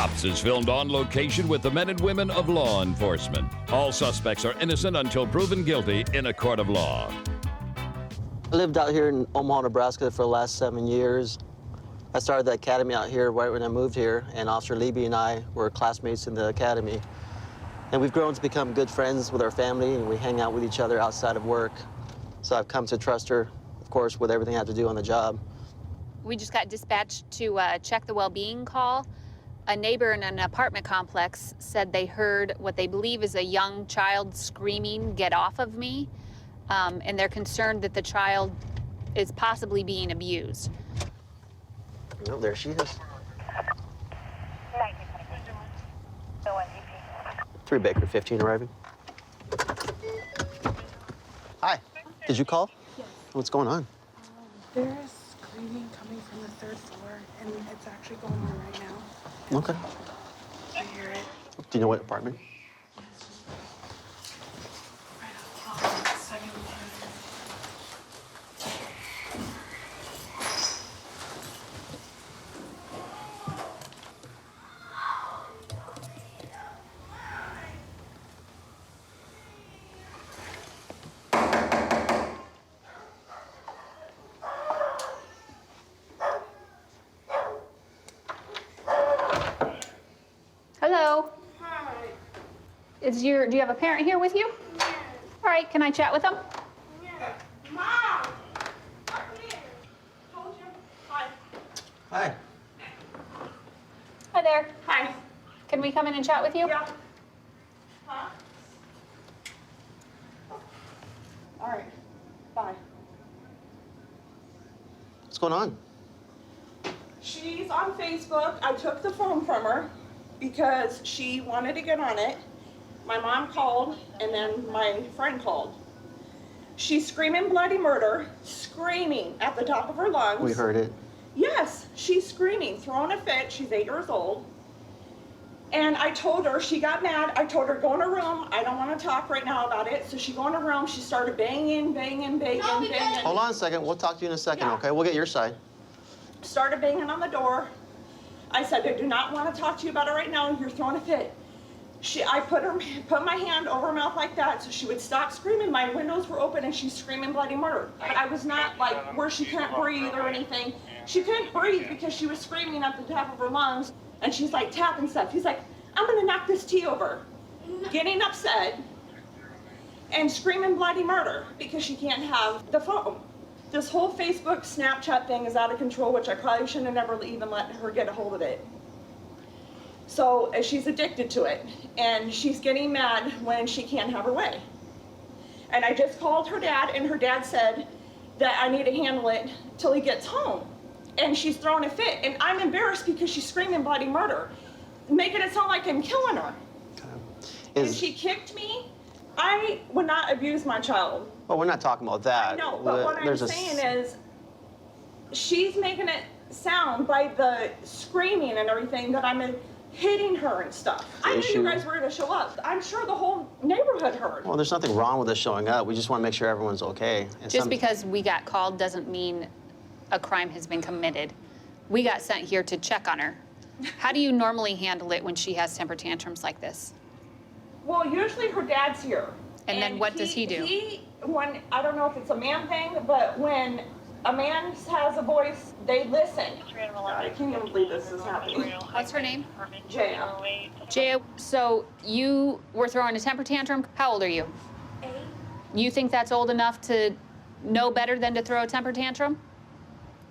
Cops is filmed on location with the men and women of law enforcement. All suspects are innocent until proven guilty in a court of law. I lived out here in Omaha, Nebraska for the last 7 years. I started the academy out here right when I moved here, and Officer Levy and I were classmates in the academy. And we've grown to become good friends with our family, and we hang out with each other outside of work. So I've come to trust her, of course, with everything I have to do on the job. We just got dispatched to check the well-being call. A neighbor in an apartment complex said they heard what they believe is a young child screaming, "Get off of me," and they're concerned that the child is possibly being abused. Oh, there she is. 3 Baker, 15 arriving. Hi. Did you call? Yes. What's going on? There is screaming coming from the 3rd floor, and it's actually going on right now. Okay. I hear it. Do you know what apartment? Right on the 2nd floor. Hello. Hi. Do you have a parent here with you? Yeah. All right, can I chat with them? Yeah. Mom! Come here. Told you. Hi. Hi. Hi there. Hi. Can we come in and chat with you? Yeah. Huh? All right. Bye. What's going on? She's on Facebook. I took the phone from her because she wanted to get on it. My mom called, and then my friend called. She's screaming bloody murder, screaming at the top of her lungs. We heard it. Yes, she's screaming, throwing a fit. She's 8 years old. And I told her, she got mad. I told her, go in her room. I don't want to talk right now about it. So she go in her room. She started banging. Hold on a second. We'll talk to you in a second, Yeah. okay? We'll get your side. Started banging on the door. I said, I do not want to talk to you about it right now. You're throwing a fit. I put my hand over her mouth like that so she would stop screaming. My windows were open and she's screaming bloody murder. But I was not like where she couldn't breathe or anything. She couldn't breathe because she was screaming at the top of her lungs, and she's like tapping stuff. She's like, I'm gonna knock this tea over. Getting upset and screaming bloody murder because she can't have the phone. This whole Facebook, Snapchat thing is out of control, which I probably shouldn't have never even let her get a hold of it. So she's addicted to it, and she's getting mad when she can't have her way. And I just called her dad, and her dad said that I need to handle it till he gets home. And she's throwing a fit, and I'm embarrassed because she's screaming bloody murder, making it sound like I'm killing her. And she kicked me. I would not abuse my child. Well, we're not talking about that. No, but what I'm saying is, she's making it sound by the screaming and everything that I'm hitting her and stuff. I knew you guys were going to show up. I'm sure the whole neighborhood heard. Well, there's nothing wrong with us showing up. We just want to make sure everyone's okay. And Just because we got called doesn't mean a crime has been committed. We got sent here to check on her. How do you normally handle it when she has temper tantrums like this? Well, usually her dad's here. And then what does he do? I don't know if it's a man thing, but when a man has a voice, they listen. God, I can't even believe this is happening. What's her name? Jaya. Jaya, so you were throwing a temper tantrum. How old are you? 8. You think that's old enough to know better than to throw a temper tantrum?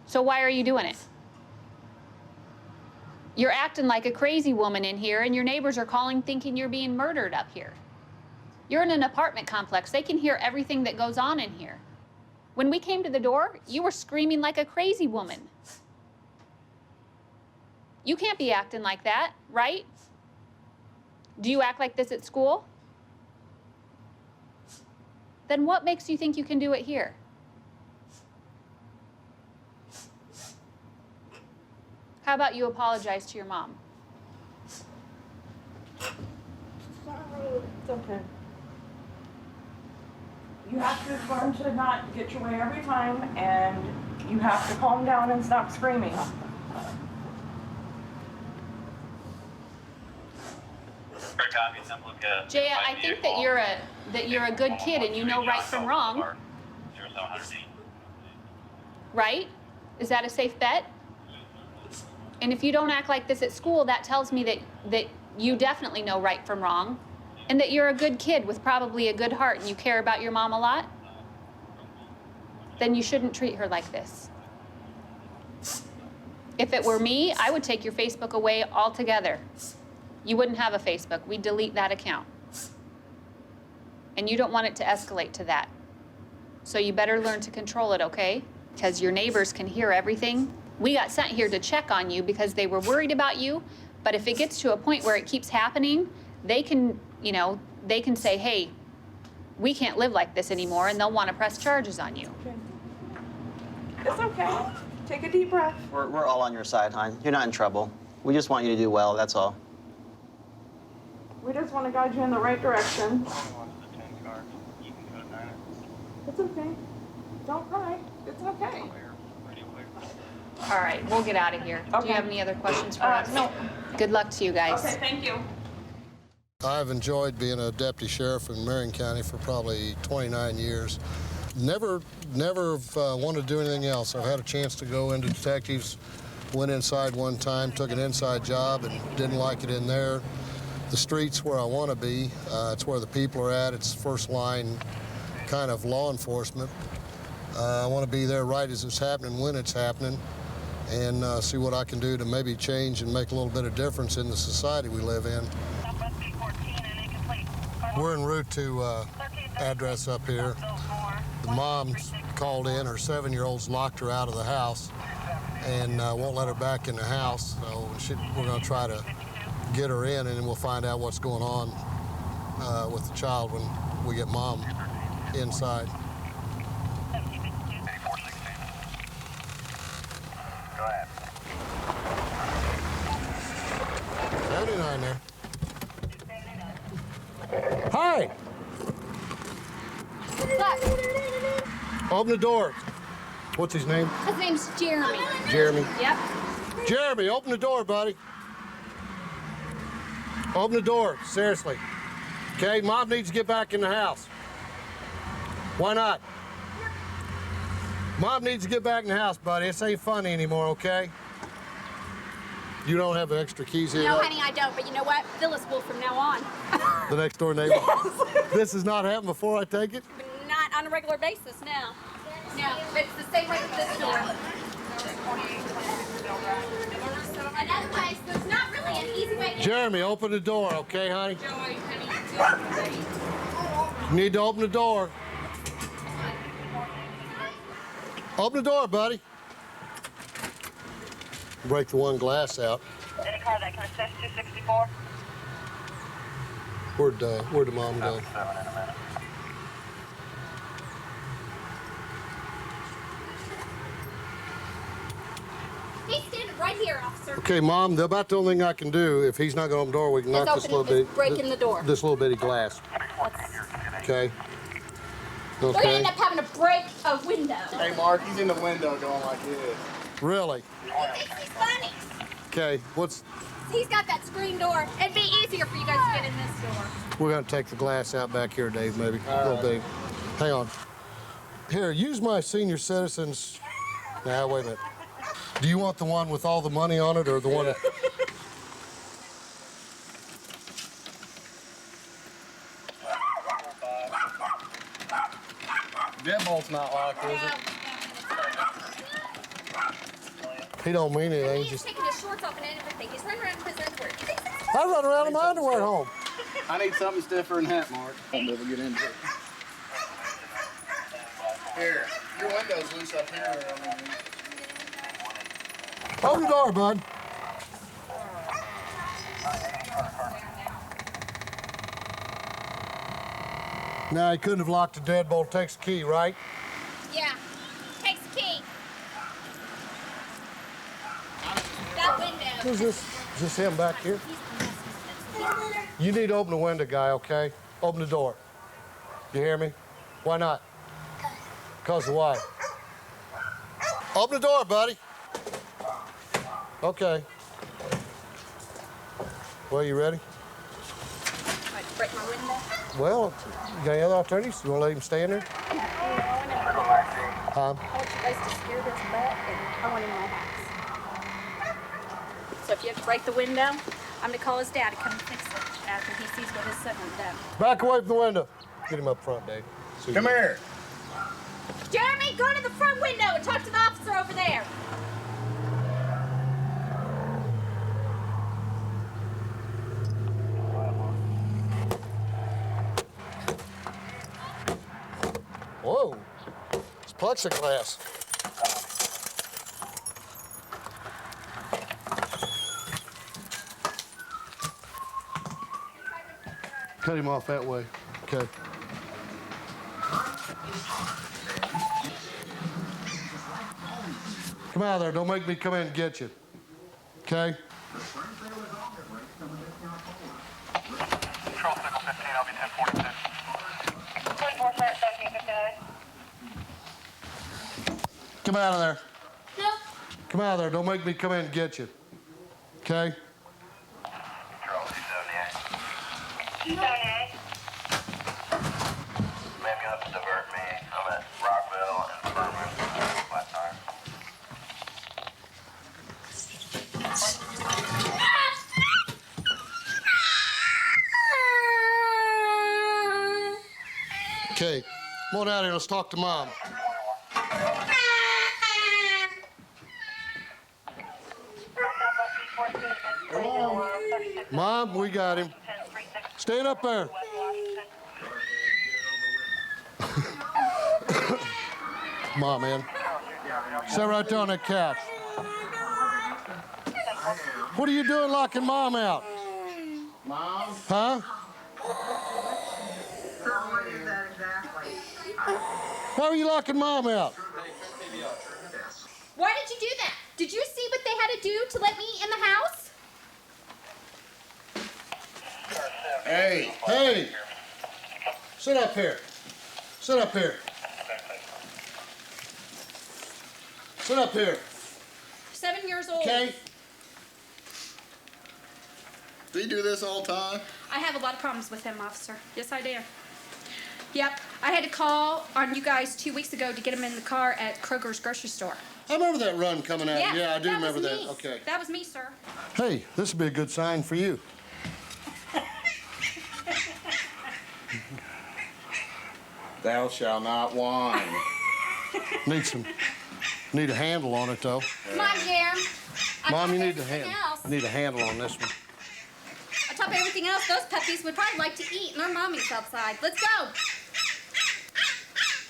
So why are you doing it? You're acting like a crazy woman in here, and your neighbors are calling thinking you're being murdered up here. You're in an apartment complex. They can hear everything that goes on in here. When we came to the door, you were screaming like a crazy woman. You can't be acting like that, right? Do you act like this at school? Then what makes you think you can do it here? How about you apologize to your mom? Sorry. It's okay. You have to learn to not get your way every time, and you have to calm down and stop screaming. Jaya, I think that you're a good kid and you know right from wrong. Right? Is that a safe bet? And if you don't act like this at school, that tells me that you definitely know right from wrong, and that you're a good kid with probably a good heart and you care about your mom a lot. Then you shouldn't treat her like this. If it were me, I would take your Facebook away altogether. You wouldn't have a Facebook. We'd delete that account. And you don't want it to escalate to that. So you better learn to control it, okay? Because your neighbors can hear everything. We got sent here to check on you because they were worried about you, but if it gets to a point where it keeps happening, they can, you know, they can say, hey, we can't live like this anymore, and they'll want to press charges on you. Okay. It's okay. Take a deep breath. We're all on your side, hon. You're not in trouble. We just want you to do well, that's all. We just want to guide you in the right direction. It's okay. Don't cry. It's okay. All right, we'll get out of here. Okay. Do you have any other questions for us? No. Good luck to you guys. Okay, thank you. I've enjoyed being a deputy sheriff in Marion County for probably 29 years. Never wanted to do anything else. I've had a chance to go into detectives, went inside one time, took an inside job and didn't like it in there. The street's where I want to be. It's where the people are at. It's first line kind of law enforcement. I want to be there right as it's happening, when it's happening, and see what I can do to maybe change and make a little bit of difference in the society we live in. We're en route to address up here. The mom's called in, her 7-year-old's locked her out of the house and won't let her back in the house, so we're going to try to get her in, and then we'll find out what's going on with the child when we get mom inside. Go ahead. 79 there. Hi! Open the door. What's his name? His name's Jeremy. Jeremy. Yep. Jeremy, open the door, buddy. Open the door, seriously. Okay, mom needs to get back in the house. Why not? Mom needs to get back in the house, buddy. This ain't funny anymore, okay? You don't have the extra keys here? No, honey, I don't. But you know what? Phyllis will from now on. The next door neighbor? Yes. This has not happened before, I take it? Not on a regular basis, no. No, but it's the same way with this door. And otherwise, there's not really an easy way to... Jeremy, open the door, okay, honey? You need to open the door. Open the door, buddy. Break the one glass out. Any car that can assist 264? Where'd the mom go? He's standing right here, officer. Okay, Mom, about the only thing I can do, if he's not going to open the door, we can knock this little bit. Breaking the door. This little bitty glass. Okay. We're going to end up having to break a window. Hey, Mark, he's in the window going like this. Really? He thinks he's funny. Okay, He's got that screen door. It'd be easier for you guys to get in this door. we're going to take the glass out back here, Dave, maybe. A little bit. Hang on. Here, use my senior citizens. Nah, wait a minute. Do you want the one with all the money on it or the one that... Deadbolt's not locked, is it? He don't mean anything. He's taking his shorts off and everything. He's running around in his underwear. I run around in my underwear at home. I need something stiffer than that, Mark. I'll never get into it. Here, your window's loose up here. Open the door, bud. Now, he couldn't have locked the deadbolt. Takes the key, right? Yeah. Takes the key. That window. Who's this? Is this him back here? You need to open the window, guy, okay? Open the door. You hear me? Why not? Because of why? Open the door, buddy. Okay. Well, you ready? break my window? Well, you got any other alternatives? You want to let him stay in there? I want you guys to scare this butt, and I want him in my house. So if you have to break the window, I'm gonna call his dad to come and fix it after he sees what his son has done. Back away from the window. Get him up front, Dave. Come here. Jeremy, go to the front window and talk to the officer over there. Whoa, it's plexiglass. Cut him off that way. Okay. Come out of there. Don't make me come in and get you. Okay? Control signal 15, I'll be 1046. 24 flat 1759. Come out of there. No. Come out of there. Don't make me come in and get you. Okay? Control 278. 278. Maybe you'll have to divert me. I'm at Rockville and Furman. Flat tire. Okay. Come on out here. Let's talk to Mom. Mom, we got him. Stand up there. Come on, man. Sit right there on that couch. What are you doing locking Mom out? Mom? Huh? Why are you locking Mom out? Why did you do that? Did you see what they had to do to let me in the house? Hey. Hey! Sit up here. Sit up here. Sit up here. 7 years old. Okay? Do you do this all the time? I have a lot of problems with him, officer. Yes, I do. Yep. I had to call on you guys 2 weeks ago to get him in the car at Kroger's grocery store. I remember that run coming out. Yeah, I do remember was that. me. Okay. That was me, sir. Hey, this would be a good sign for you. Thou shalt not whine. Need a handle on it though. Come on, Jerem. Mom, you need everything else. a handle on this one. On top of everything else, those puppies would probably like to eat, and their mommy's outside. Let's go.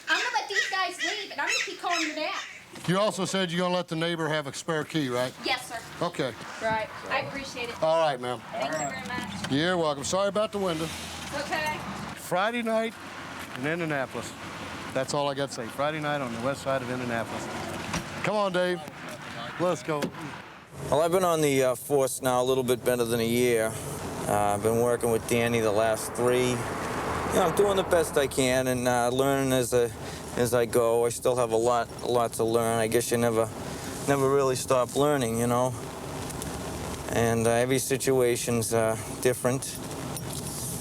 I'm gonna let these guys leave, and I'm gonna keep calling your dad. You also said you're gonna let the neighbor have a spare key, right? Yes, sir. Okay. Right. I appreciate it. All right, ma'am. Thank you very much. You're welcome. Sorry about the window. Okay. Friday night in Indianapolis. That's all I got to say. Friday night on the west side of Indianapolis. Come on, Dave. Let's go. Well, I've been on the force now a little bit better than a year. I've been working with Danny the last 3. You know, I'm doing the best I can and learning as I go. I still have a lot to learn. I guess you never really stop learning, you know. And every situation's different,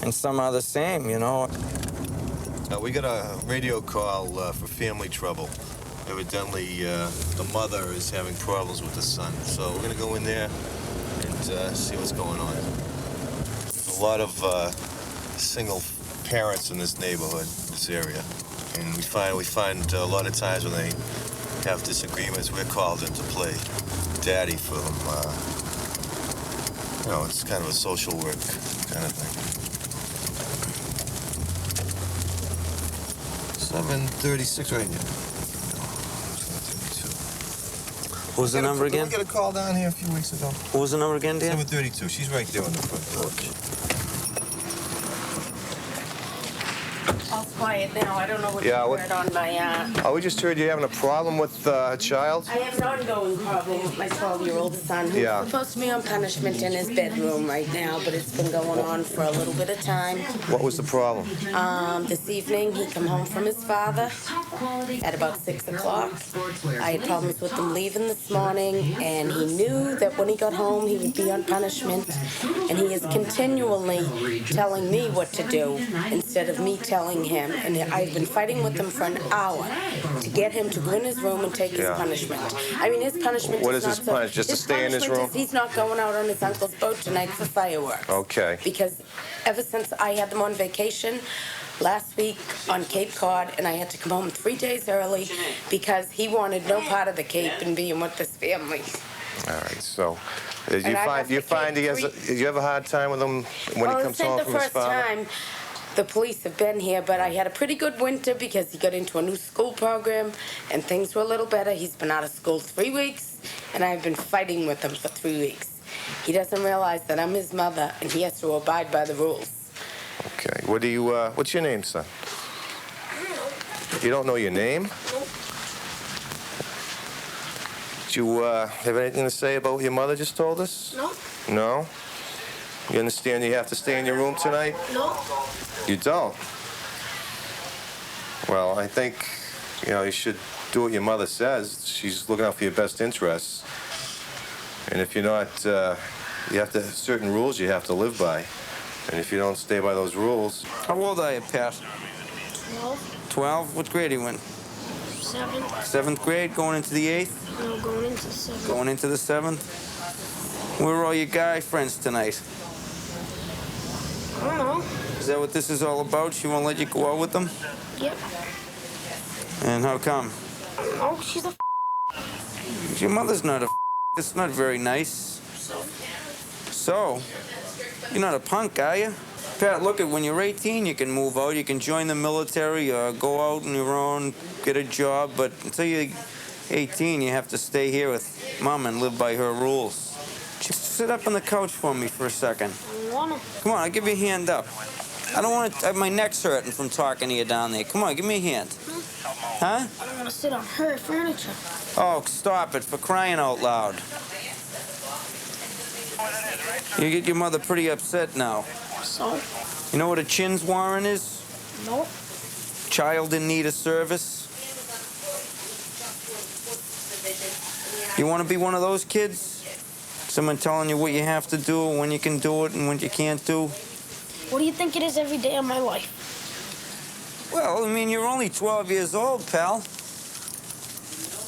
and some are the same, you know. We got a radio call for family trouble. Evidently, the mother is having problems with the son. So we're gonna go in there and see what's going on. A lot of single parents in this neighborhood, this area, and we find a lot of times when they have disagreements, we're called into play. Daddy for them. You know, it's kind of a social work kind of thing. 736 right here. What was the number again? We got a call down here a few weeks ago. What was the number again, Dan? 732. She's right there on the front porch. All quiet now. I don't know what Yeah, you what- heard on my, Oh, we just heard you're having a problem with a child? I have an ongoing problem with my 12-year-old son who's Yeah. supposed to be on punishment in his bedroom right now, but it's been going on for a little bit of time. What was the problem? This evening, he come home from his father at about 6 o'clock. I had problems with him leaving this morning, and he knew that when he got home, he would be on punishment, and he is continually telling me what to do instead of me telling him. And I've been fighting with him for an hour to get him to go in his room and take his punishment. I mean, his punishment What is is his not so- punishment? Just to stay in his punishment room? is he's not going out on his uncle's boat tonight for fireworks. Okay. Because ever since I had them on vacation last week on Cape Cod, and I had to come home 3 days early because he wanted no part of the Cape and being with this family. All right, so you And I left the find he has you have a hard time with him when he comes home from his father? This ain't the first time the police have been here, but I had a pretty good winter because he got into a new school program and things were a little better. He's been out of school 3 weeks, and I've been fighting with him for 3 weeks. He doesn't realize that I'm his mother, and he has to abide by the rules. Okay. What do you? What's your name, son? You don't know your name? Do you have anything to say about what your mother just told us? No. No? You understand you have to stay in your room tonight? No. You don't? Well, I think, you should do what your mother says. She's looking out for your best interests. And if you're not, you have to, certain rules you have to live by. And if you don't stay by those rules... How old are you, Pat? 12. 12? What grade are you in? 7. 7th grade, going into the 8th? No, going into 7. Going into the 7th? Where are all your guy friends tonight? I don't know. Is that what this is all about? She won't let you go out with them? Yep. And how come? Oh, she's a Your mother's not a It's not very nice. So, you're not a punk, are you? Pat, look, when you're 18, you can move out. You can join the military or go out on your own, get a job. But until you're 18, you have to stay here with Mom and live by her rules. Just sit up on the couch for me for a second. I wanna. Come on, I'll give you a hand up. I don't want to... My neck's hurting from talking to you down there. Come on, give me a hand. Huh? I don't want to sit on her furniture. Oh, stop it, for crying out loud. You get your mother pretty upset now. So? You know what a chins warrant is? Nope. Child in need of service. You want to be one of those kids? Someone telling you what you have to do, when you can do it, and when you can't do? What do you think it is every day of my life? Well, I mean, you're only 12 years old, pal.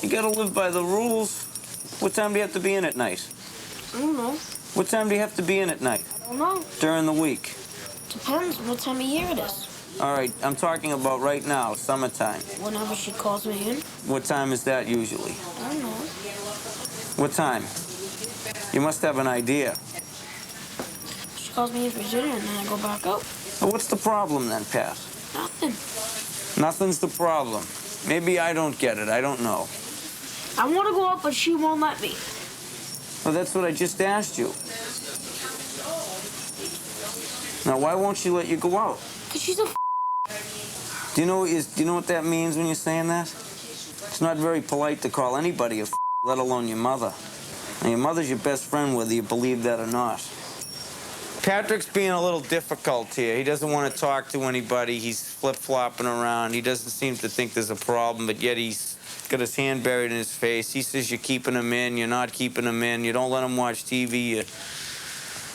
You gotta live by the rules. What time do you have to be in at night? I don't know. What time do you have to be in at night? I don't know. During the week? Depends what time of year it is. All right, I'm talking about right now, summertime. Whenever she calls me in. What time is that usually? I don't know. What time? You must have an idea. She calls me in for dinner and then I go back out. Well, what's the problem then, Pat? Nothing. Nothing's the problem. Maybe I don't get it. I don't know. I want to go out, but she won't let me. Well, that's what I just asked you. Now, why won't she let you go out? Because she's a Do you know what that means when you're saying that? It's not very polite to call anybody a let alone your mother. And your mother's your best friend, whether you believe that or not. Patrick's being a little difficult here. He doesn't want to talk to anybody. He's flip-flopping around. He doesn't seem to think there's a problem, but yet he's got his hand buried in his face. He says you're keeping him in, you're not keeping him in, you don't let him watch TV.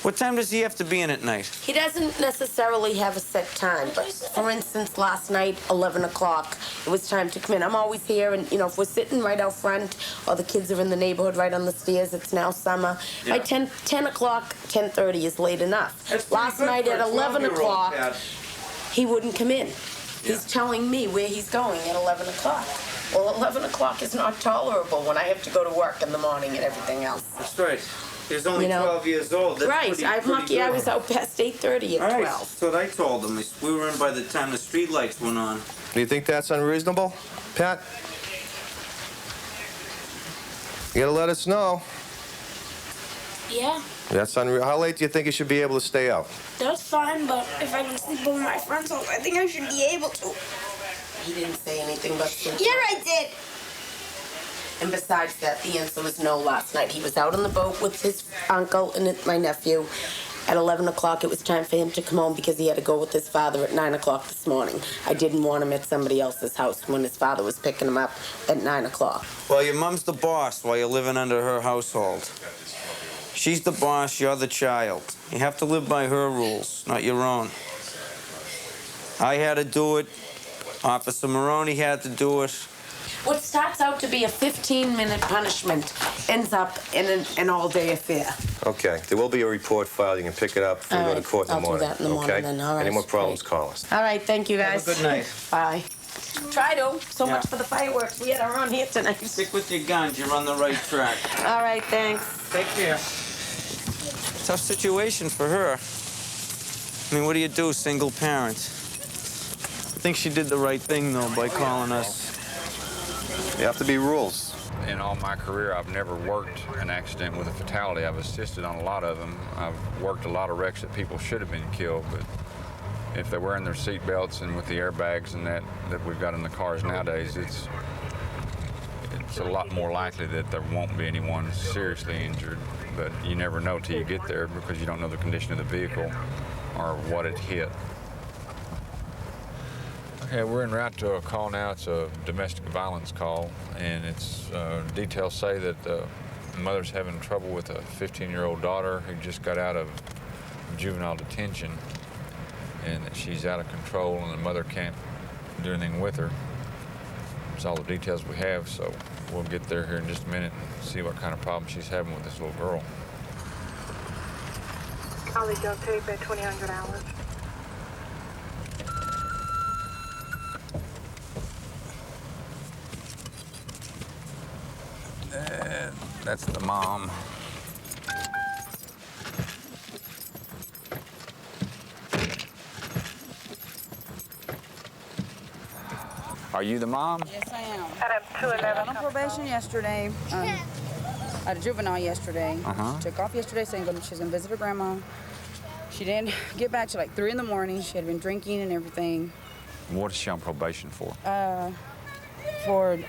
What time does he have to be in at night? He doesn't necessarily have a set time, but for instance, last night, 11 o'clock, it was time to come in. I'm always here, and, if we're sitting right out front, or the kids are in the neighborhood right on the stairs, it's now summer. Yeah. By 10 o'clock, 10:30 is late enough. Last night at 11 o'clock, he wouldn't come in. He's telling me where he's going at 11 o'clock. Well, 11 o'clock is not tolerable when I have to go to work in the morning and everything else. That's right. He's only 12 years old. That's right. pretty, I'm lucky I was out past 8:30 at 12. All right, that's what I told him. We were in by the time the street lights went on. Do you think that's unreasonable, Pat? You gotta let us know. Yeah. That's unreal. How late do you think you should be able to stay out? That's fine, but if I can sleep over my friend's house, I think I should be able to. He didn't say anything but sleep. Yeah, I did. And besides that, the answer was no last night. He was out on the boat with his uncle and my nephew. At 11 o'clock, it was time for him to come home because he had to go with his father at 9 o'clock this morning. I didn't want him at somebody else's house when his father was picking him up at 9 o'clock. Well, your mom's the boss while you're living under her household. She's the boss, you're the child. You have to live by her rules, not your own. I had to do it. Officer Moroney had to do it. What starts out to be a 15-minute punishment ends up in an all-day affair. Okay, there will be a report filed. You can pick it up before you go to court in the morning. I'll do that in the morning then, all right. Any more problems, call us. All right, thank you, guys. Have a good night. Bye. Try to. So much for the fireworks we had around here tonight. Stick with your guns, you're on the right track. All right, thanks. Take care. Tough situation for her. I mean, what do you do, single parent? I think she did the right thing, though, by calling us. You have to be rules. In all my career, I've never worked an accident with a fatality. I've assisted on a lot of them. I've worked a lot of wrecks that people should have been killed, but if they're wearing their seat belts and with the airbags and that we've got in the cars nowadays, it's a lot more likely that there won't be anyone seriously injured. But you never know till you get there because you don't know the condition of the vehicle or what it hit. Okay, we're en route to a call now. It's a domestic violence call, and it's details say that the mother's having trouble with a 15-year-old daughter who just got out of juvenile detention, and that she's out of control and the mother can't do anything with her. That's all the details we have, so we'll get there here in just a minute and see what kind of problem she's having with this little girl. College Dog tape at 2000 hours. And that's the mom. Are you the mom? Yes, I am. Adam 211. I got on probation yesterday. I had a juvenile yesterday. She took off yesterday saying she was going to visit her grandma. She didn't get back till like 3 in the morning. She had been drinking and everything. What is she on probation for? For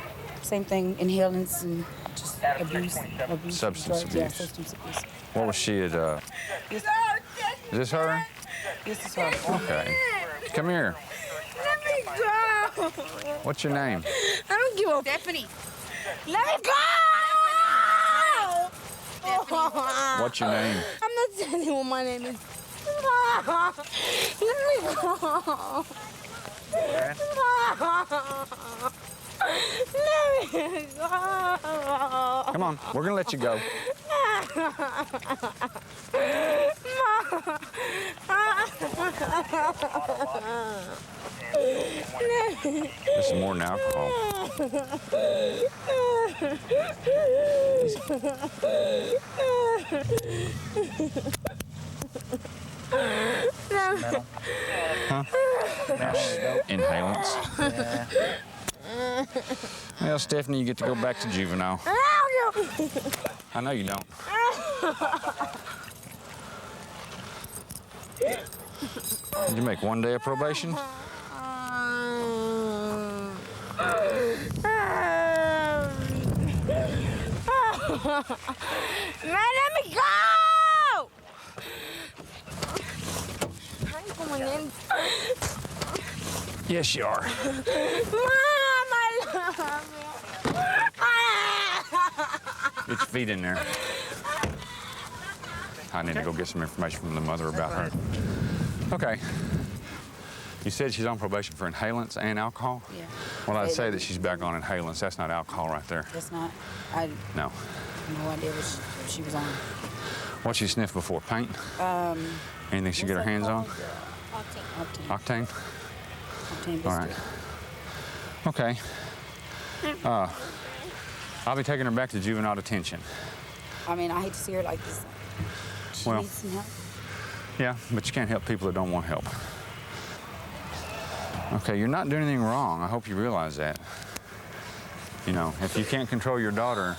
same thing, inhalants and just abuse Substance drugs. abuse. Yeah, substance abuse. What was she at? Is this her? This is her. Okay. Come here. Let me go. What's your name? I don't give a... Stephanie. Let me go! What's your name? I'm not telling you what my name is. Let me go. Let me go. Come on, we're gonna let you go. This is more than alcohol. Huh? Inhalants. Well, Stephanie, you get to go back to juvenile. I know you don't. Did you make 1 day of probation? Man, let me go! I'm going in. Yes, you are. Mom, I love you. Get your feet in there. I need to go get some information from the mother about her. Okay. You said she's on probation for inhalants and alcohol? Yeah. Well, I'd say that she's back on inhalants. That's not alcohol right there. That's not. I No. have no idea what she was on. What'd she sniff before? Paint? Anything she get her hands on? Octane. Octane. All right. Okay. I'll be taking her back to juvenile detention. I mean, I hate to see her like this. She Well, needs some help. Yeah, but you can't help people that don't want help. Okay, you're not doing anything wrong. I hope you realize that. You know, if you can't control your daughter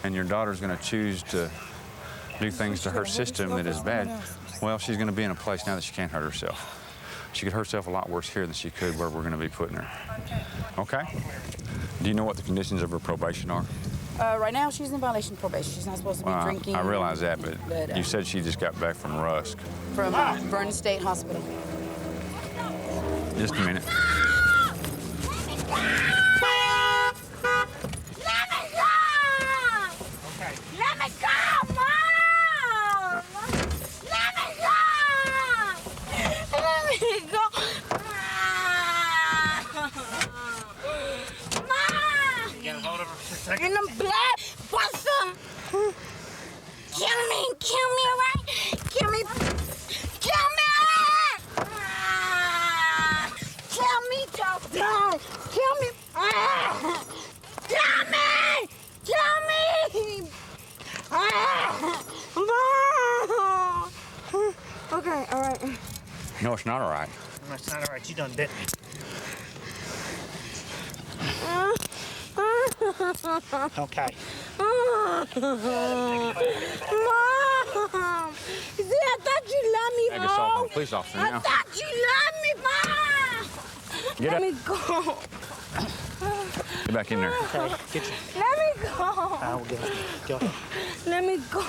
and your daughter's going to choose to do things to her system that is bad, well, she's going to be in a place now that she can't hurt herself. She could hurt herself a lot worse here than she could where we're going to be putting her. Okay? Do you know what the conditions of her probation are? Right now, she's in violation of probation. She's not supposed to be drinking. I realize that, but you said she just got back from Rusk. From Vernon State Hospital. Just a minute. Let me go, Mom! Let me go! Let me go! Mom! You gotta hold her for a second. In the blood, what's up? Kill me, right? Kill me! Kill me! Kill me, down! Kill me! Kill me! Kill me! Okay, all right. No, it's not all right. No, it's not all right. You done bit me. Okay. Mom! See, I thought you loved me, Hey, Mom. just off a police officer I now. thought you loved me, Mom! Get up. Let me go. Get back in there. Okay, get you. Let me go. I will get her. Go ahead. Let me go.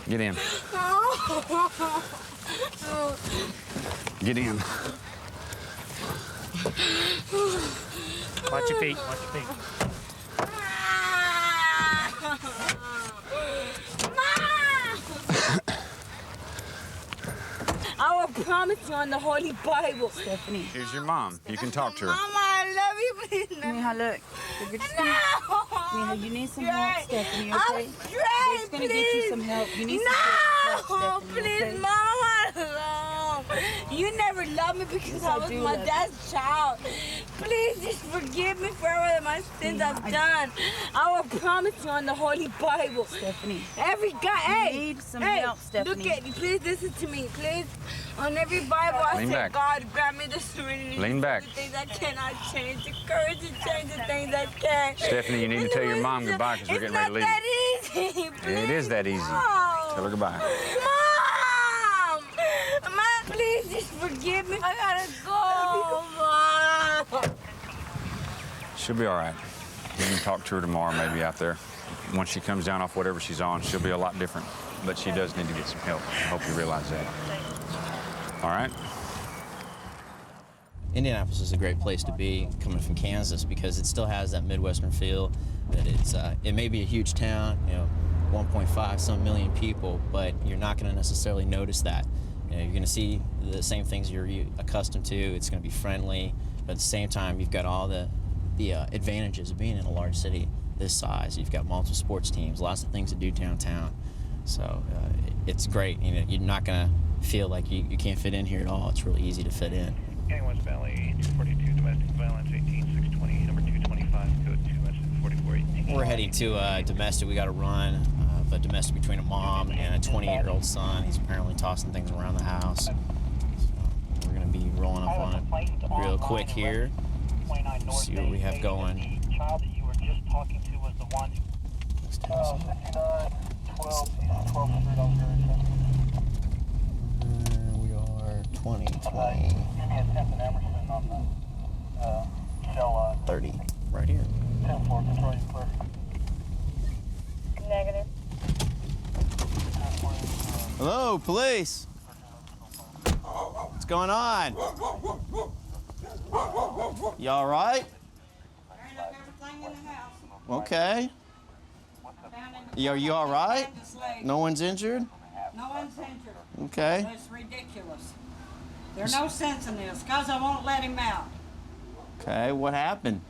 Get in. Get in. Watch your feet. Watch your feet. I will promise you on the Holy Bible. Stephanie. Here's your mom. You can talk to her. Mama, I love you, please. Neha, look. You're just gonna, Neha, you need some help, Stephanie, I'm okay? straight, It's gonna get you please. some help. You need No, some help, Stephanie, please, okay? Mama, alone. You never loved me because I was do my love you. dad's child. Please just forgive me for all my sins I've done. I will promise you on the Holy Bible. Stephanie. Every guy, hey, need some hey, help, Stephanie. look at me. Please listen to me, please. On every Bible, I Lean say, back. God, grant me the serenity. Lean back. The things I cannot change, the courage to change the things I can. Stephanie, you need to tell your mom goodbye because we're getting ready to leave. It's not that easy. It is that easy. No. Tell her goodbye. Mom, please just forgive me. I gotta go, Mom. She'll be all right. You can talk to her tomorrow, maybe out there. Once she comes down off whatever she's on, she'll be a lot different. But she does need to get some help. I hope you realize that. All right? Indianapolis is a great place to be coming from Kansas because it still has that Midwestern feel. That it may be a huge town, 1.5 some million people, but you're not going to necessarily notice that. You're going to see the same things you're accustomed to. It's going to be friendly, but at the same time, you've got all the advantages of being in a large city this size. You've got multiple sports teams, lots of things to do downtown. So it's great. You're not going to feel like you can't fit in here at all. It's really easy to fit in. Gang West Valley, 242 domestic violence, 18620, number 225, code 2, 4418. We're heading to domestic. We got to run, but domestic between a mom and a 28-year-old son. He's apparently tossing things around the house. So we're going to be rolling up on it real quick here. See what we have going. The child that you were just talking to was the one who... We are 20, 30, right here. Negative. Hello, police. What's going on? You all right? Okay. Are you all right? No one's injured? No one's injured. Okay. That's ridiculous. There's no sense in this, because I won't let him out. Okay, what happened?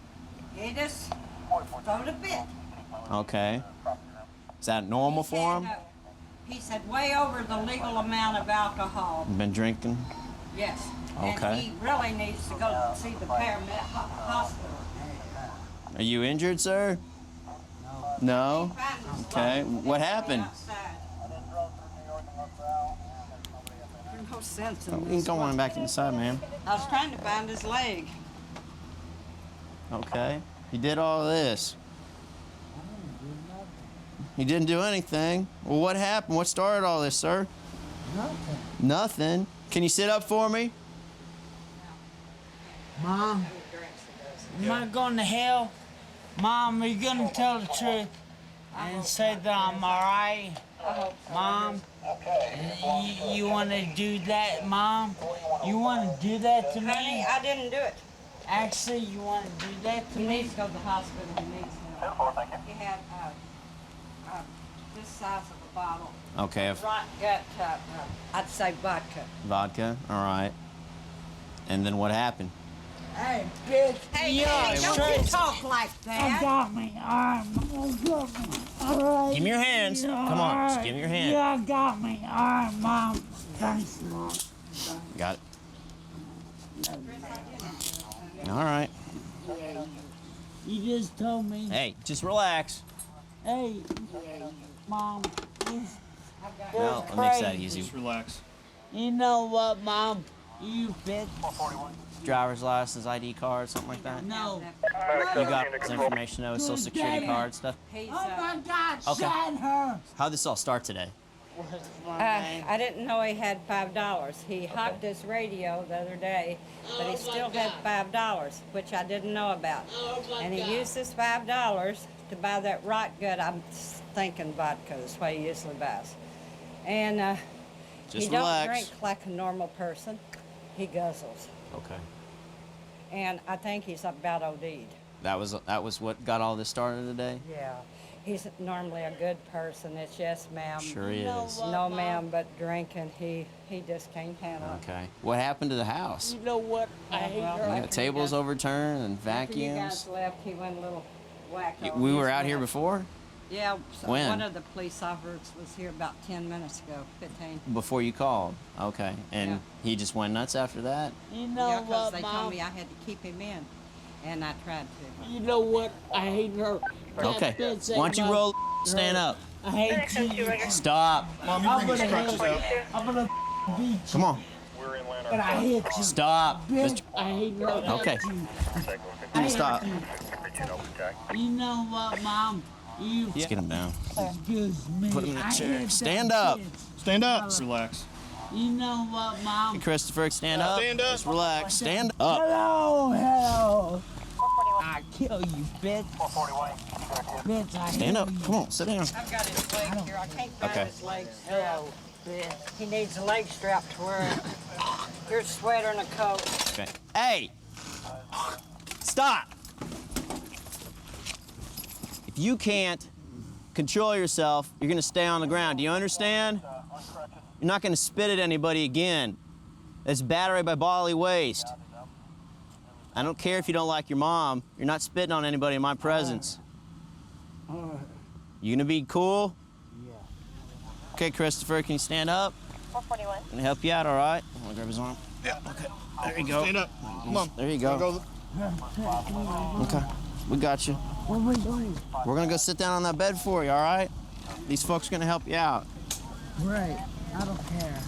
He just threw a bit. Okay. Is that normal for him? He said way over the legal amount of alcohol. Been drinking? Yes. Okay. And he really needs to go see the hospital. Are you injured, sir? No. Okay. What happened? There's no sense in You this. can go on back inside, ma'am. I was trying to find his leg. Okay. You did all of this. You didn't do anything. Well, what happened? What started all this, sir? Nothing. Nothing. Can you sit up for me? Mom, am I going to hell? Mom, are you going to tell the truth and say that I'm all right? Mom, you want to do that, Mom? You want to do that to me? Honey, I didn't do it. Actually, you want to do that to He me? needs to go to the hospital. He needs help. He had this size of a bottle. Okay. Right gut, I'd say vodka. Vodka. All right. And then what happened? Hey, bitch. Hey, don't you talk like that. I got me arm. All right. Give me your hands. Come on, just give me your hand. Yeah, I got me arm, Mom. Thanks, Mom. Got it. All right. You just told me. Hey, just relax. Hey, Mom. This No, it makes that easy. Just relax. You know what, Mom? You bitch. Driver's license, ID card, something like that. No. You got his information, though, his social security card stuff. He's, Oh my God! Okay. Shine her. How'd this all start today? I didn't know he had $5. He hocked his radio the other day, but he still had $5, which I didn't know about. And he used his $5 to buy that rot gut. I'm thinking vodka is what he usually buys. And he Just don't relax. drink like a normal person. He guzzles. Okay. And I think he's about OD'd. That was what got all this started today? Yeah. He's normally a good person. It's yes, ma'am. Sure he is. No, ma'am, but drinking, he just can't handle it. Okay. What happened to the house? You know what? I hate her. You got tables overturned and After you vacuums. guys left, he went a little wacko. We were out here before? Yeah, so When? one of the police officers was here about 10 minutes ago, 15. Before you called. Okay. And Yeah. he just went nuts after that? You know Yeah, because what, they Mom? told me I had to keep him in, and I tried to. You know what? I hate her. Okay. That bitch Why don't you ain't roll, my stand girl. up. I hate you. Stop. Mom, you bring these crutches out. I'm gonna beat you. Come on. But I hit you. Stop. Bitch, I hate her. Okay. I hate Stop. you. You know what, Mom? You Let's get him down. excuse me. Put him in a I chair. hate Stand that up. bitch. Stand up. Relax. You know what, Mom? Hey, Christopher, stand up. Stand up. Just relax. Stand up. Hello. I kill you, bitch. Bitch, I Stand hate up. you. Come on, sit down. I've got his leg here. I can't grab Okay. his legs. Hello, bitch. He needs a leg strap to wear. Your sweater and a coat. Okay. Hey! Stop! If you can't control yourself, you're gonna stay on the ground. Do you understand? You're not gonna spit at anybody again. That's battery by bodily waste. I don't care if you don't like your mom. You're not spitting on anybody in my presence. You gonna be cool? Yeah. Okay, Christopher, can you stand up? 441. I'm gonna help you out, all right? I'm gonna grab his arm. Yeah. Okay. There you go. Stand up. Come on. There you go. Okay. We got you. What are we doing? We're gonna go sit down on that bed for you, all right? These folks are gonna help you out. Great. I don't care.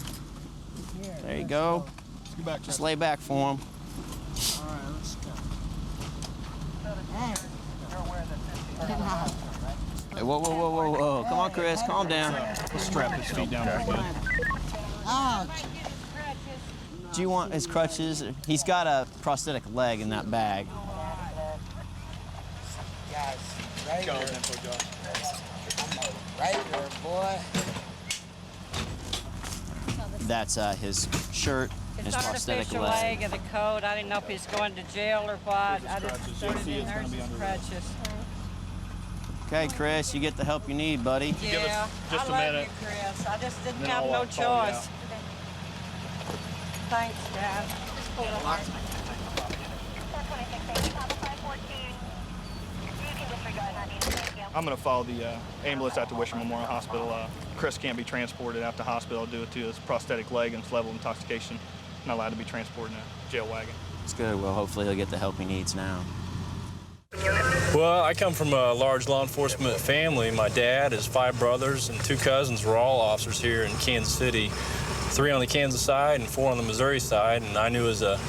There you go. Just lay back for them. All right, let's go. Hey, whoa, whoa, whoa, whoa, whoa. Come on, Chris, calm down. Let's strap his feet down pretty good. Ouch. Do you want his crutches? He's got a prosthetic leg in that bag. Guys, right here. Right here, boy. That's his shirt, His his prosthetic artificial leg. leg and a coat. I didn't know if he's going to jail or what. I just threw it in there. His crutches. Okay, Chris, you get the help you need, buddy. Yeah, just a I love minute. you, Chris. I just didn't Then have I'll, no call you choice. Thanks, Dad. I'm going to follow the ambulance out to Wisher Memorial Hospital. Chris can't be transported out to hospital due to his prosthetic leg and his level of intoxication. Not allowed to be transported in a jail wagon. It's good. Well, hopefully he'll get the help he needs now. Well, I come from a large law enforcement family. My dad, his 5 brothers, and 2 cousins were all officers here in Kansas City. 3 on the Kansas side and 4 on the Missouri side. And I knew as a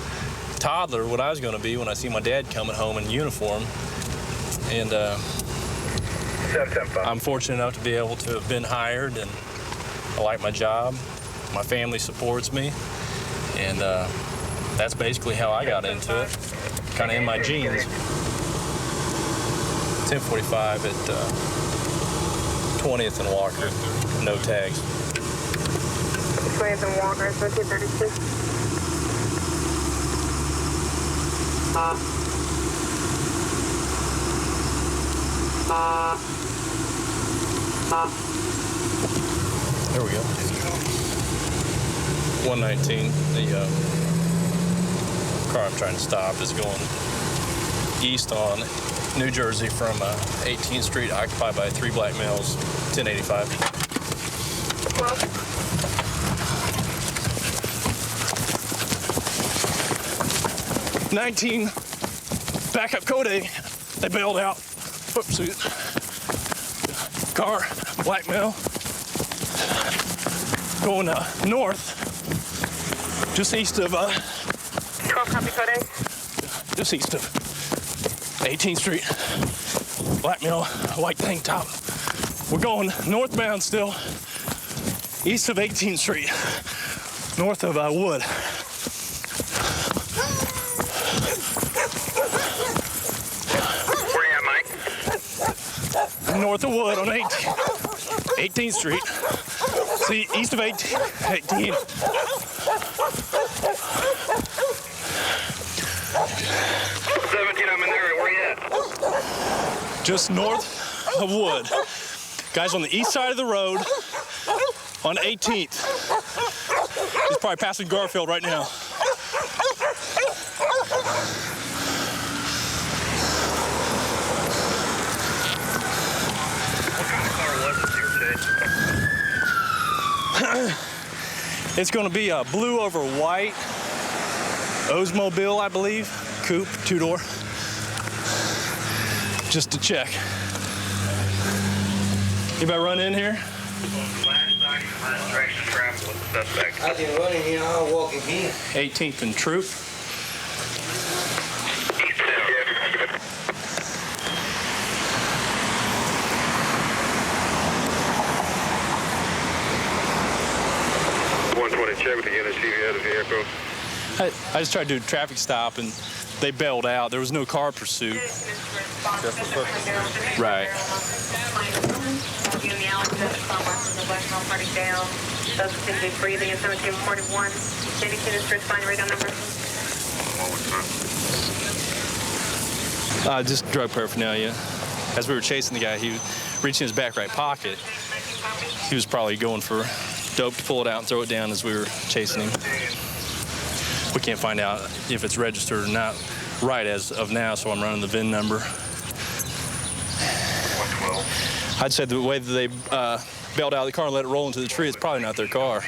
toddler what I was going to be when I see my dad coming home in uniform. And I'm fortunate enough to be able to have been hired, and I like my job. My family supports me, and that's basically how I got into it, kind of in my genes. 1045 at 20th and Walker, no tags. 20th and Walker, 1332. There we go. 119, the car I'm trying to stop is going east on New Jersey from 18th Street, occupied by 3 black males, 1085. 19, backup code A. They bailed out. Whoopsie. Car, black male, going north, just east of 12 copy code A. just east of 18th Street. Black male, white tank top. We're going northbound still, east of 18th Street, north of Wood. Where you at, Mike? North of Wood on 18th Street. See, east of 18. 17, I'm in there. Where you at? Just north of Wood. Guys on the east side of the road on 18th. He's probably passing Garfield right now. What kind of car was this here, Chase? It's going to be a blue over white Oldsmobile, I believe. Coupe, 2-door. Just to check. Anybody run in here? I can run in here, I'll walk in here. 18th and Troop. Check with the NSC out of the vehicle. I just tried to do a traffic stop and they bailed out. There was no car pursuit. Right. Breathing at 1741. Radar number. Just drug paraphernalia. As we were chasing the guy, he reached in his back right pocket. He was probably going for dope to pull it out and throw it down as we were chasing him. We can't find out if it's registered or not right as of now, so I'm running the VIN number. 112. I'd say the way that they bailed out of the car and let it roll into the tree, it's probably not their car.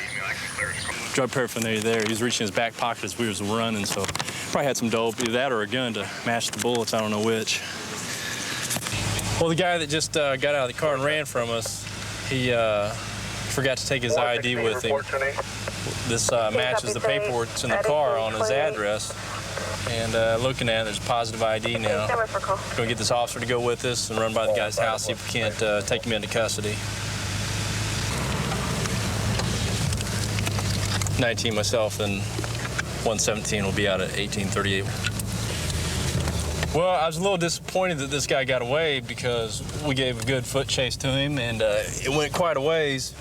Drug paraphernalia there. He was reaching in his back pocket as we was running, so probably had some dope, either that or a gun to match the bullets. I don't know which. Well, the guy that just got out of the car and ran from us, he forgot to take his ID with him. This matches the paperwork that's in the car on his address. And looking at it, there's positive ID now. Going to get this officer to go with us and run by the guy's house, see if we can't take him into custody. 19 myself and 117 will be out at 1838. Well, I was a little disappointed that this guy got away because we gave a good foot chase to him and it went quite a ways.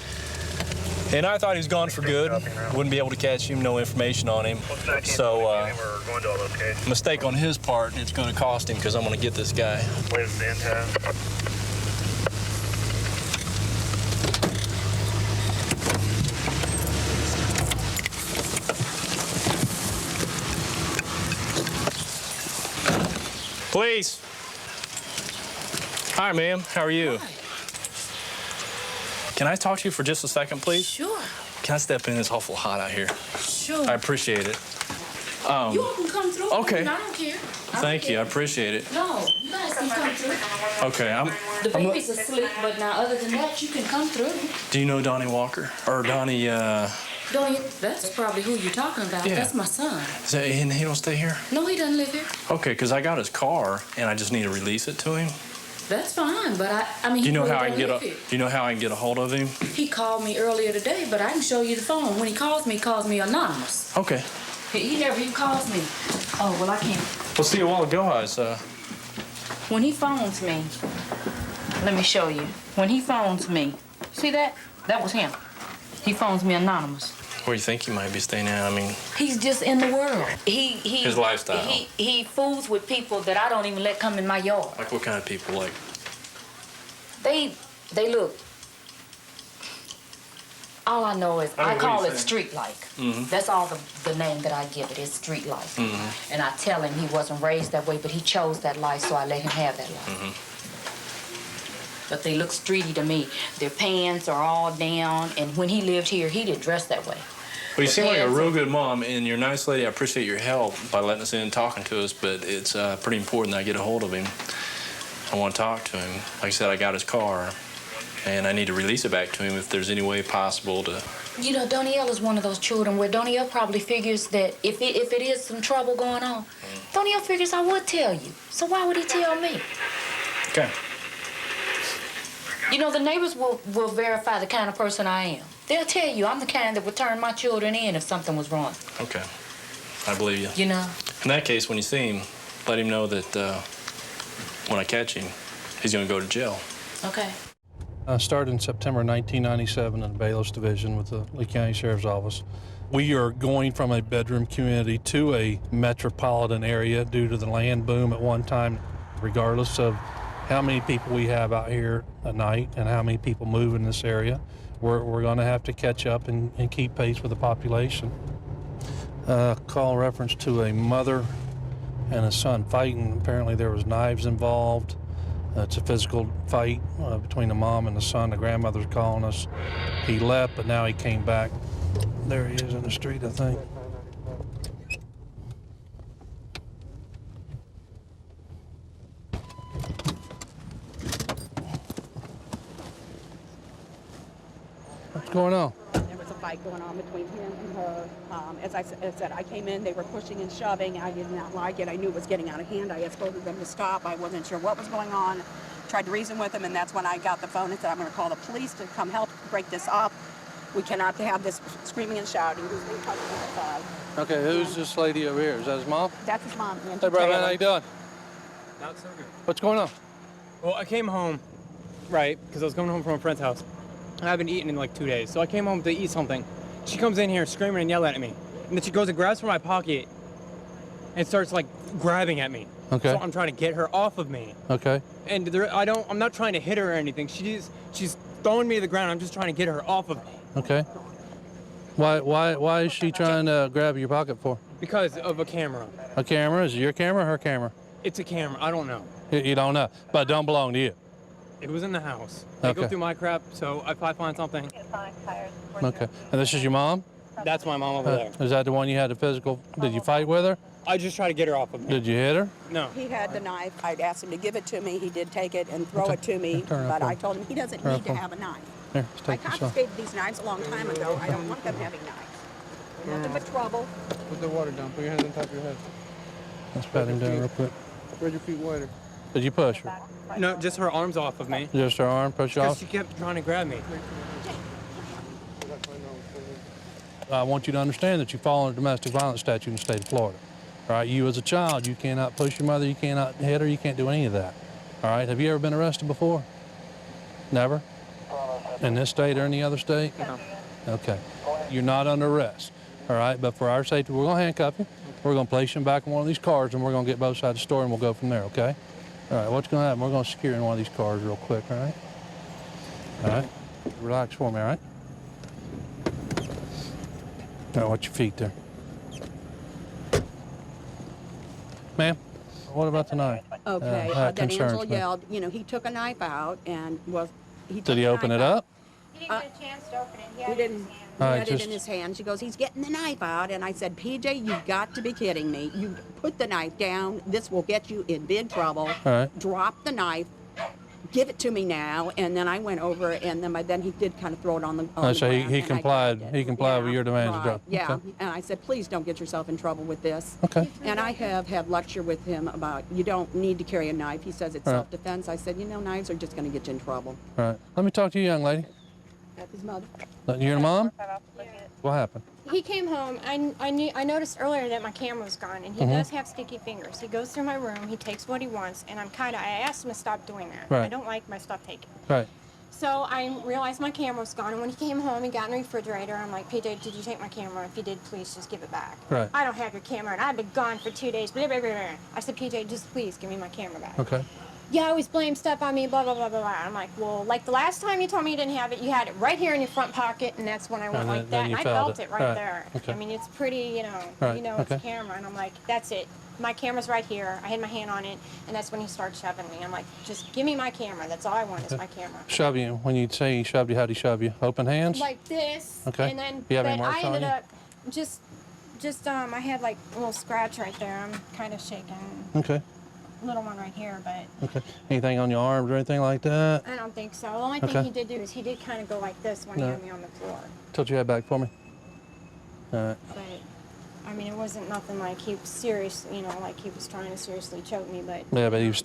And I thought he was gone for good. Wouldn't be able to catch him, no information on him. So, mistake on his part, and it's going to cost him because I'm going to get this guy. Police. Hi, ma'am. How are you? Hi. Can I talk to you for just a second, please? Sure. Can I step in? It's awful hot out here. Sure. I appreciate it. You all can come through. Okay. I don't care. Thank you. I appreciate it. No, you guys can come through. Okay. The baby's asleep, but now other than that, you can come through. Do you know Donnie Walker? Or Donnie, Don't you? That's probably who you're talking about. Yeah. That's my son. And he don't stay here? No, he doesn't live here. Okay, because I got his car, and I just need to release it to him. That's fine, but I mean, Do you know he how I really can don't get live a? Do you know how I can get a hold of him? He called me earlier today, but I can show you the phone. When he calls me anonymous. Okay. He never even calls me. Oh, well, I can't. Well, see, a while ago I was. When he phones me, let me show you. When he phones me, see that? That was him. He phones me anonymous. Where do you think he might be staying at? I mean. He's just in the world. His lifestyle. He fools with people that I don't even let come in my yard. Like what kind of people? Like. They look. All I know is I call it street-like. Mm-hmm. That's all the name that I give it is street-like. Mm-hmm. And I tell him he wasn't raised that way, but he chose that life, so I let him have that life. Mm-hmm. But they look streety to me. Their pants are all down, and when he lived here, he didn't dress that way. Well, you seem like a real good mom, and you're a nice lady. I appreciate your help by letting us in and talking to us, but it's pretty important that I get a hold of him. I want to talk to him. Like I said, I got his car, and I need to release it back to him if there's any way possible to... You know, Donielle is one of those children where Donielle probably figures that if it is some trouble going on, Donielle figures I would tell you. So why would he tell me? Okay. You know, the neighbors will verify the kind of person I am. They'll tell you I'm the kind that would turn my children in if something was wrong. Okay. I believe you. You know? In that case, when you see him, let him know that when I catch him, he's going to go to jail. Okay. I started in September 1997 in the bailiff's division with the Lee County Sheriff's Office. We are going from a bedroom community to a metropolitan area due to the land boom at one time. Regardless of how many people we have out here at night and how many people move in this area, we're going to have to catch up and keep pace with the population. Call reference to a mother and a son fighting. Apparently there was knives involved. It's a physical fight between the mom and the son. The grandmother's calling us. He left, but now he came back. There he is in the street, I think. What's going on? There was a fight going on between him and her. As I said, I came in, they were pushing and shoving. I did not like it. I knew it was getting out of hand. I asked both of them to stop. I wasn't sure what was going on. Tried to reason with them, and that's when I got the phone and said, I'm going to call the police to come help break this up. We cannot have this screaming and shouting. Who's being touched outside. Okay, who's this lady over here? Is that his mom? That's his mom. Hey, brother, how you doing? Not so good. What's going on? Well, I came home, right, because I was coming home from a friend's house. I haven't eaten in like 2 days, so I came home to eat something. She comes in here screaming and yelling at me. And then she goes and grabs from my pocket and starts like grabbing at me. Okay. So I'm trying to get her off of me. Okay. And I'm not trying to hit her or anything. She's throwing me to the ground. I'm just trying to get her off of me. Okay. Why is she trying to grab your pocket for? Because of a camera. A camera? Is it your camera or her camera? It's a camera. I don't know. You don't know, but it don't belong to you. It was in the house. I go Okay. through my crap, so if I find something. Okay. And this is your mom? That's my mom over there. Is that the one you had the physical? Did you fight with her? I just try to get her off of me. Did you hit her? No. He had the knife. I'd asked him to give it to me. He did take it and throw Okay. it to me, Turn it but for I me. told him he doesn't Turn it need to for me. have a knife. Here, let's I take this off. confiscated these knives a long time ago. I don't want them having knives. Nothing but trouble. Put the water down. Put your hands on top of your head. Let's pat him down real quick. Spread your feet wider. Did you push her? No, just her arms off of me. Just her arm, push you Because off? she kept trying to grab me. I want you to understand that you fall under domestic violence statute in the state of Florida. All right, you as a child, you cannot push your mother, you cannot hit her, you can't do any of that. All right, have you ever been arrested before? Never? In this state or any other state? No. Okay, you're not under arrest. All right, but for our safety, we're gonna handcuff you. We're gonna place you back in one of these cars and we're gonna get both sides of the story and we'll go from there, okay? All right, what's gonna happen? We're gonna secure in one of these cars real quick, all right? All right, relax for me, all right? Now, watch your feet there. Ma'am, what about the knife? Okay, that then concerns Angela me. yelled, you know, he took a knife out and Did he open it up? He didn't get a chance to open it. He didn't. He All right, had it just- in his hand. She goes, he's getting the knife out. And I said, PJ, you've got to be kidding me. You put the knife down. This will get you in big trouble. All right. Drop the knife. give it to me now. And then I went over, and then he did kind of throw it on the So ground, he and I complied. grabbed it. He complied with your demands. Right, to drop. yeah. Okay. And I said, please don't get yourself in trouble with this. Okay. And I have had lecture with him about you don't need to carry a knife. He says it's Right. self-defense. I said, you know, knives are just going to get you in trouble. All right. Let me talk to you, young lady. That's his mother. Your mom? What happened? He came home. I noticed earlier that my camera was gone, and he does have sticky fingers. He goes through my room, he takes what he wants, and I asked him to stop doing that. Right. I don't like my stuff taken. Right. So I realized my camera was gone, and when he came home, he got in the refrigerator. I'm like, PJ, did you take my camera? If you did, please just give it back. Right. I don't have your camera, and I've been gone for 2 days. Blah, blah, blah, blah. I said, PJ, just please give me my camera back. Okay. You always blame stuff on me, blah, blah, blah, blah, blah. I'm like, well, like the last time you told me you didn't have it, you had it right here in your front pocket, and that's when I went And like then that, you and I felt felt it. it right Right. there. Okay. I mean, it's pretty, Right. it's a Okay. camera, and I'm like, that's it. My camera's right here. I had my hand on it, and that's when he started shoving me. I'm like, just give me my camera. That's all I want is my camera. Shove you. When you say he shoved you, how'd he shove you? Open hands? Like this. Okay. And then, You have but any marks I ended on you? up I had like a little scratch right there. I'm kind of shaking. Okay. Little one right here, but Okay. Anything on your arms or anything like that? I don't think so. The only thing Okay. he did do is he did kind of go like this when he No. had me on the floor. Tilt your head back for me. All right. But, I mean, it wasn't nothing like he was serious, like he was trying to seriously choke me, but... Yeah, but he was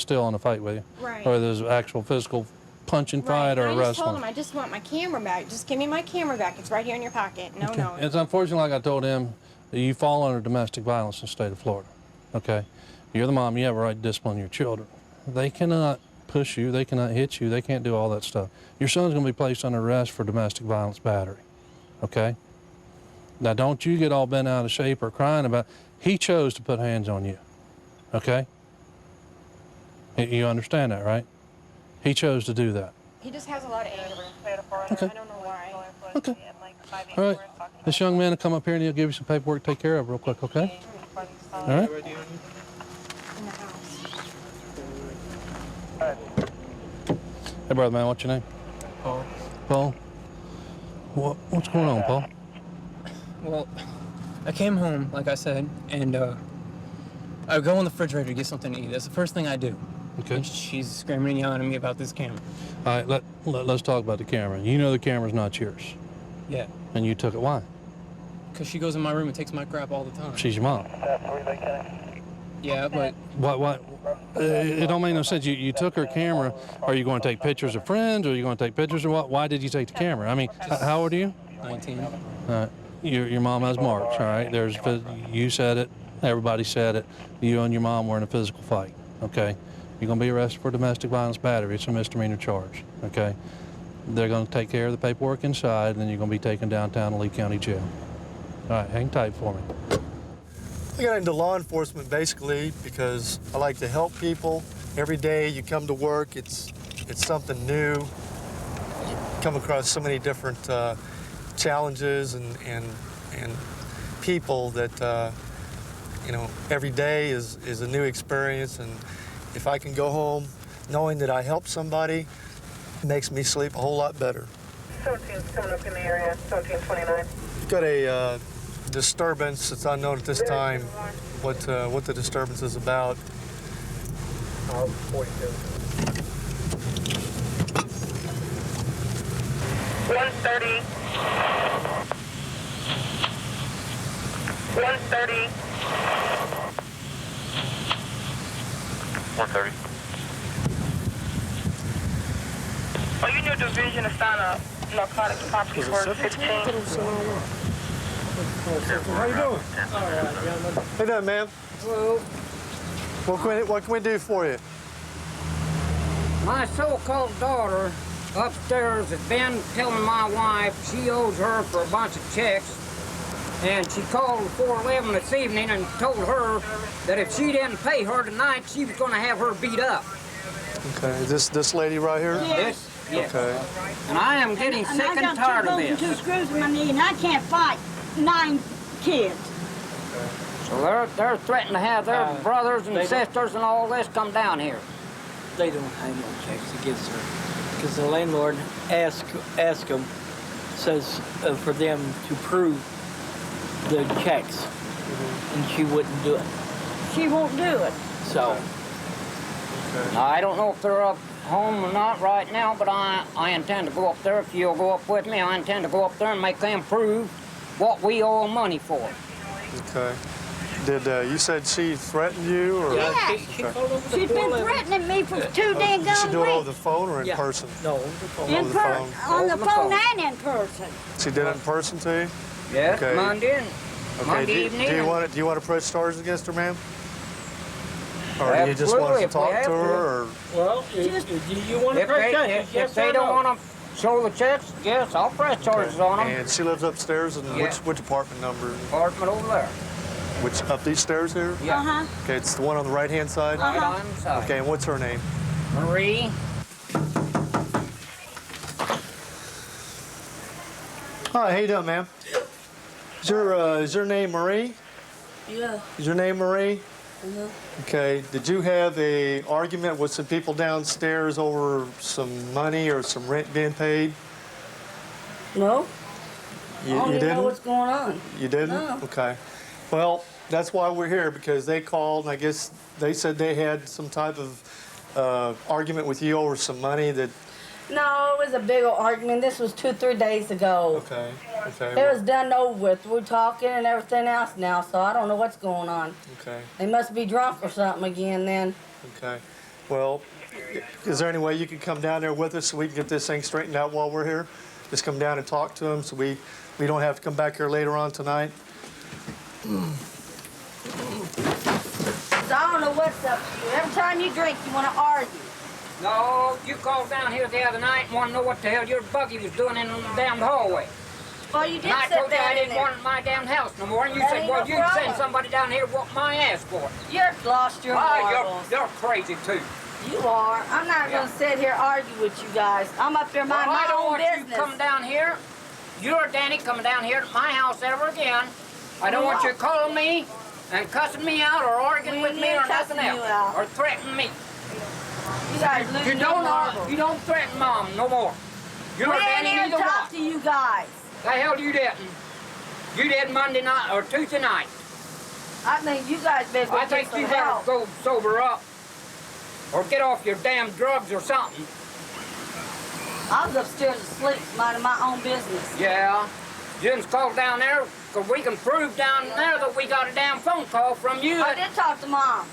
still in a fight with you. Right. Or there's an actual physical punching fight Right. or I a just told wrestling. him, I just want my camera back. Just give me my camera back. It's right here in your pocket. No, Okay. no. It's unfortunate, like I told him, that you fall under domestic violence in the state of Florida. Okay? You're the mom, you have a right to discipline your children. They cannot push you, they cannot hit you, they can't do all that stuff. Your son's gonna be placed under arrest for domestic violence battery. Okay? Now don't you get all bent out of shape or crying about, he chose to put hands on you. Okay? You understand that, right? He chose to do that. He just has a lot of anger. Okay. I don't know why. Okay. All right. This young man will come up here and he'll give you some paperwork to take care of real quick, okay? All right? In the house. Hey, brother man, what's your name? Paul. Paul? What's going on, Paul? Well, I came home, like I said, and I go in the refrigerator to get something to eat. That's the first thing I do. Okay. And she's screaming and yelling at me about this camera. All right, let's talk about the camera. You know the camera's not yours. Yeah. And you took it, why? Because she goes in my room and takes my crap all the time. She's your mom. Yeah, but... What? It don't make no sense. You took her camera. Are you going to take pictures of friends? Or are you going to take pictures of what? Why did you take the camera? I mean, how old are you? 19. All right. Your mom has marks, all right? You said it. Everybody said it. You and your mom were in a physical fight, okay? You're going to be arrested for domestic violence battery. It's a misdemeanor charge, okay? They're going to take care of the paperwork inside, and then you're going to be taken downtown to Lee County Jail. All right, hang tight for me. I got into law enforcement basically because I like to help people. Every day you come to work, it's something new. You come across so many different challenges and people that every day is a new experience. And if I can go home knowing that I helped somebody, it makes me sleep a whole lot better. 17's coming up in the area, 1729. We've got a disturbance. It's unknown at this time what the disturbance is about. 42. 130. 130. 130. Are you in your division to sign up narcotics property for 15? How you doing? How you doing, ma'am? Hello. What can we do for you? My so-called daughter upstairs has been telling my wife she owes her for a bunch of checks, and she called 411 this evening and told her that if she didn't pay her tonight, she was going to have her beat up. Okay, is this lady right here? Yes. Yes. Okay. And I am getting sick and tired of this. I got 2 screws in my knee, and I can't fight 9 kids. So they're threatening to have their brothers and sisters and all this come down here. They don't have no checks against her because the landlord asked them, says for them to prove the checks, and she wouldn't do it. She won't do it. So Now, I don't know if they're up home or not right now, but I intend to go up there. If you'll go up with me, I intend to go up there and make them prove what we owe them money for. Okay. Did you said she threatened you, or? Yeah, she's been threatening me for 2 dang Did she do it over weeks. the phone or in person? No, over the phone. In Over the phone. on the phone and in person. She did it in person to you? Yes, Okay. Monday evening. Do you want to press charges against her, ma'am? Or do you just want to talk to her, or? Well, do you want to If press they, charges? if they don't want to show the checks, yes, I'll press charges on them. And she lives upstairs, and Yeah. which apartment number? Apartment over there. Which, up these stairs here? Yeah. Uh-huh. Okay, it's the one on the right-hand side? Right on the side. Okay, and what's her name? Marie. Hi, how you doing, ma'am? Is your name Marie? Yeah. Is your name Marie? Uh-huh. Okay, did you have a argument with some people downstairs over some money or some rent being paid? No. You, I don't you even didn't? know what's going on. You didn't? No. Okay. Well, that's why we're here, because they called, and I guess they said they had some type of argument with you over some money that... No, it was a big old argument. This was 2-3 days ago. Okay, okay. It was done over with. We're talking and everything else now, so I don't know what's going on. Okay, They must be drunk or something again then. okay. Well, is there any way you could come down there with us so we can get this thing straightened out while we're here? Just come down and talk to them so we don't have to come back here later on tonight? So I don't know what's up with you. Every time you drink, you want to argue. No, you called down here the other night and want to know what the hell your buggy was doing in the damn hallway. Well, you did And I sit told you there I in didn't there. want my damn house no more, and you That said, ain't well, no you'd send problem. somebody down here whoop my ass for it. You're lost your marbles. You're crazy too. You are. I'm not going to sit here and argue with you guys. I'm up there minding I my don't own want business. you coming down here. You're Danny coming down here to my house ever again. I don't want you calling me and cussing me out or arguing with me or nothing else. Or threatening me. You guys losing your marbles. You don't threaten Mom no more. You're We ain't Danny here to neither talk one. to you guys. The hell you didn't. You did Monday night or Tuesday night. I think you guys better go I get think some you better help. go sober up. Or get off your damn drugs or something. I was upstairs asleep, minding my own business. Yeah. Jim's called down there because we can prove down there that we got a damn phone call from you. I did talk to Mom.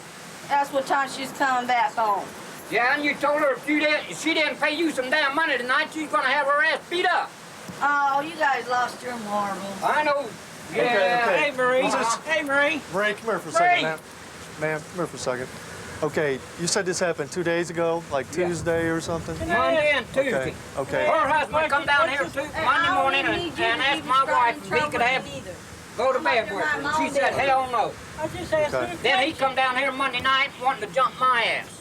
Asked what time she's coming back home. Yeah, and you told her if she didn't pay you some damn money tonight, she's gonna have her ass beat up. Oh, you guys lost your marbles. I know. Yeah. Okay. Hey, Marie. Hey, Marie. Marie, come here for a second, ma'am. Ma'am, come here for a second. Okay, you said this happened 2 days ago, like Tuesday or something? Monday and Tuesday. Okay, okay. Her husband come down here Monday morning and asked my wife if he could have go to bed with her. She said, hell no. Okay. Then he come down here Monday night wanting to jump my ass.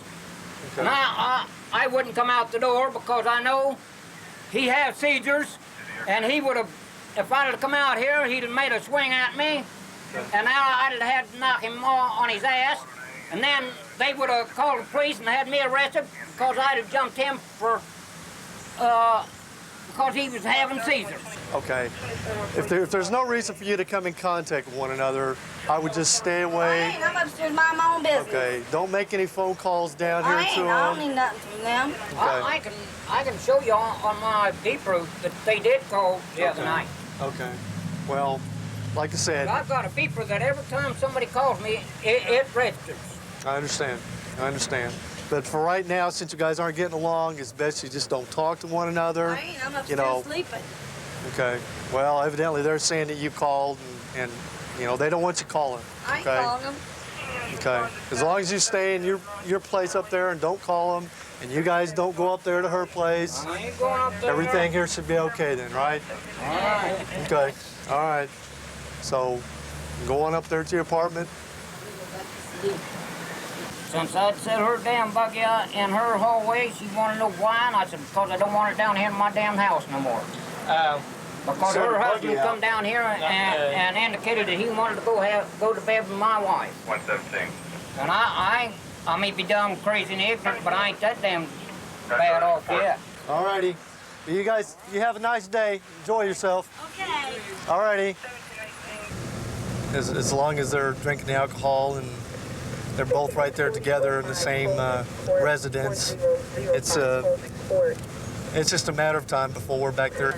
Okay. And I wouldn't come out the door because I know he has seizures, and he would have, if I'd have come out here, he'd have made a swing at me, and now I'd have had to knock him on his ass, and then they would have called the police and had me arrested because I'd have jumped him for, because he was having seizures. Okay. If there's no reason for you to come in contact with one another, I would just stay away. I'm upstairs minding my own business. Okay. Don't make any phone calls down here I to ain't. I don't them. need nothing from them. Okay. I can show you on my beeper that they did call the other night. Okay. Well, like I said, I've got a beeper that every time somebody calls me, it registers. I understand. I understand. But for right now, since you guys aren't getting along, it's best you just don't talk to one another. I ain't. I'm upstairs You know. sleeping. Okay. Well, evidently they're saying that you called, and you know they don't want you calling. I ain't Okay. calling them. Okay. As long as you stay in your place up there and don't call them, and you guys don't go up there to her place, I ain't going up there. everything here should be okay then, right? All right. Okay. All right. So, go on up there to your apartment. Since I'd set her damn buggy out in her hallway, she wanted to know why, and I said, because I don't want it down here in my damn house no more. Because Set her her husband buggy out. come down here and indicated that he wanted to go to bed with my wife. 117. And I may be dumb, crazy, and ignorant, but I ain't that damn bad off yet. All righty. You guys, you have a nice day. Enjoy yourself. Okay. All righty. As long as they're drinking the alcohol and They're both right there together in the same residence. It's just a matter of time before we're back there.